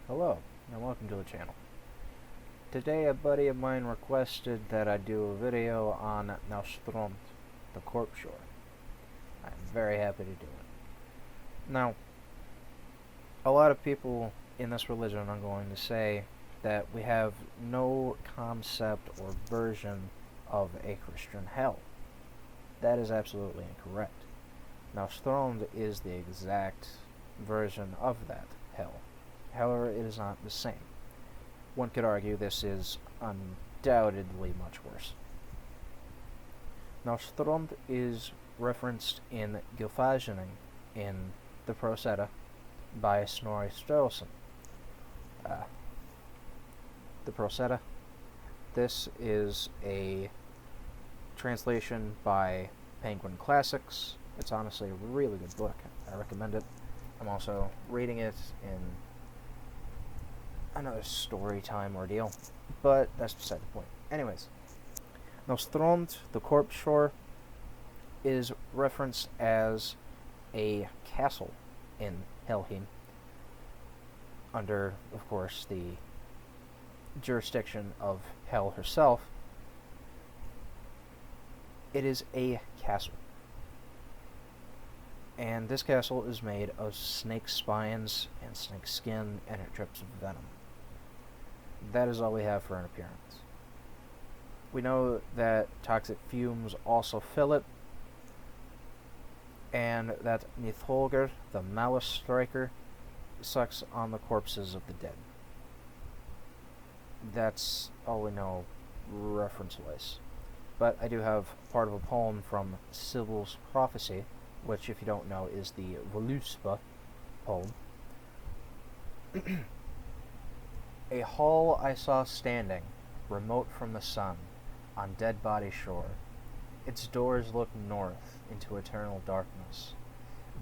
Hello, and welcome to the channel. Today a buddy of mine requested that I do a video on Nastrond, the corpse shore. I'm very happy to do it. Now, a lot of people in this religion are going to say that we have no concept or version of a Christian hell. That is absolutely incorrect. Nastrond is the exact version of that hell. However, it is not the same. One could argue this is undoubtedly much worse. Nastrond is referenced in Gylfaginning in the Prosetta by Snorri Sturluson. The Prosetta. This is a translation by Penguin Classics. It's honestly a really good book. I recommend it. I'm also reading it in another story time ordeal, but that's beside the point. Anyways, Nastrond, the corpse shore, is referenced as a castle in Helheim, under, of course, the jurisdiction of Hel herself. It is a castle, and this castle is made of snake spines and snake skin, and it drips venom. That is all we have for an appearance. We know that toxic fumes also fill it, and that Nithholger, the malice striker, sucks on the corpses of the dead. That's all we know reference-wise. But I do have part of a poem from Sibyl's Prophecy, which, if you don't know, is the Voluspa poem. A hall I saw standing, remote from the sun, on dead body shore. Its doors looked north into eternal darkness.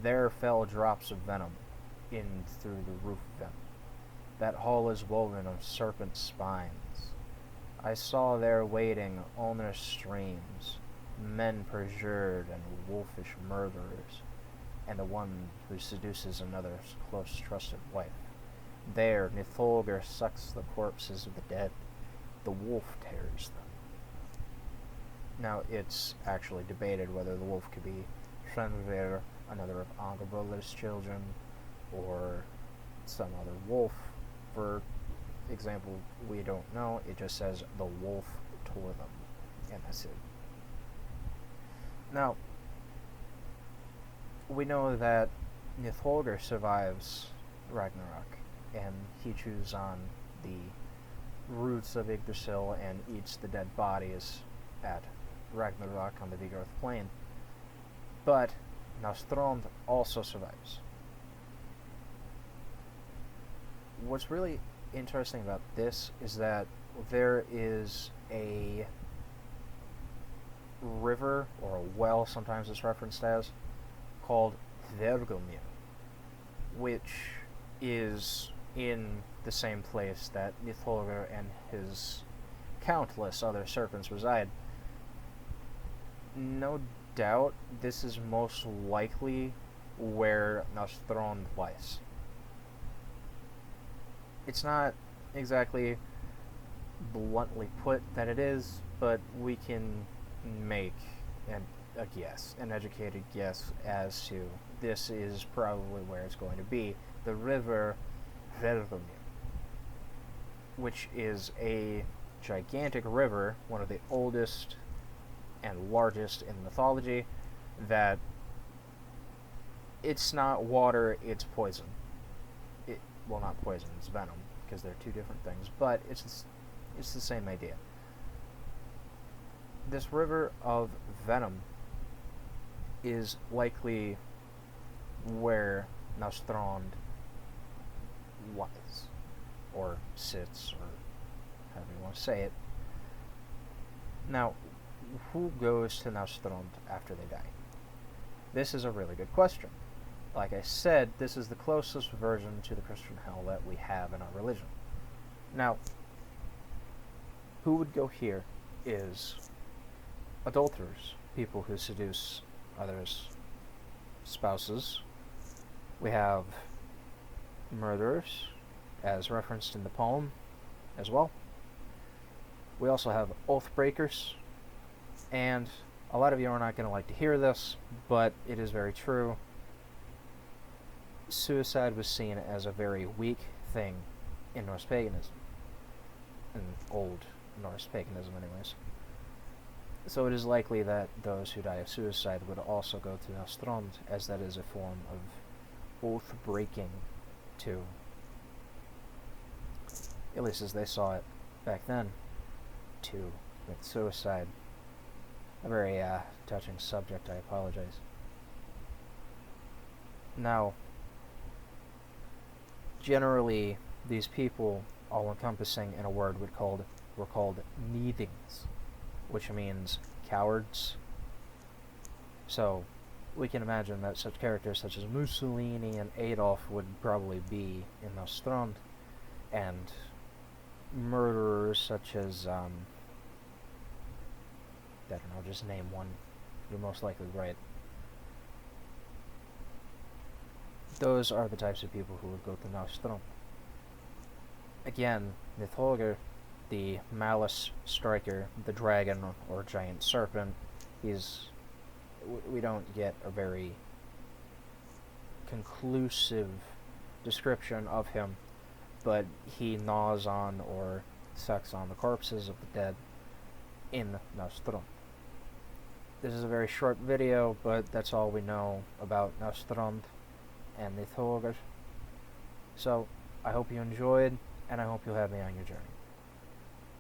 There fell drops of venom in through the roof vent. That hall is woven of serpent spines. I saw there wading ominous streams, men perjured and wolfish murderers, and the one who seduces another's close trusted wife. There, Nithholger sucks the corpses of the dead. The wolf tears them. Now, it's actually debated whether the wolf could be Hrenver, another of Angerboller's children, or some other wolf. For example, we don't know. It just says the wolf tore them, and that's it. Now, we know that Nithholger survives Ragnarok, and he chews on the roots of Yggdrasil and eats the dead bodies at Ragnarok on the Vigorth plain. But Nastrond also survives. What's really interesting about this is that there is a river, or a well, sometimes it's referenced as, called Hvergelmir, which is in the same place that Nithholger and his countless other serpents reside. No doubt this is most likely where Nastrond lies. It's not exactly bluntly put that it is, but we can make a guess, an educated guess as to this is probably where it's going to be. The river Hvergelmir, which is a gigantic river, one of the oldest and largest in mythology, that it's not water, it's poison. Well, not poison, it's venom, because they're two different things, but it's the same idea. This river of venom is likely where Nastrond lies, or sits, or however you want to say it. Now, who goes to Nastrond after they die? This is a really good question. Like I said, this is the closest version to the Christian hell that we have in our religion. Now, who would go here is adulterers, people who seduce others' spouses. We have murderers, as referenced in the poem as well. We also have oath breakers, and a lot of you are not going to like to hear this, but it is very true. Suicide was seen as a very weak thing in Norse paganism. In old Norse paganism, anyways. So it is likely that those who die of suicide would also go to Nastrond, as that is a form of oath breaking too. At least as they saw it back then, to commit suicide. A very touching subject, I apologize. Now, generally, these people, all-encompassing in a word, were called needings, which means cowards. So, we can imagine that such characters such as Mussolini and Adolf would probably be in Nastrond, and murderers such as, I don't know, just name one. You're most likely right. Those are the types of people who would go to Nastrond. Again, Nithogr, the malice striker, the dragon or giant serpent, we don't get a very conclusive description of him, but he gnaws on or sucks on the corpses of the dead in Nastrond. This is a very short video, but that's all we know about Nastrond and Nithogr. So, I hope you enjoyed, and I hope you'll have me on your journey.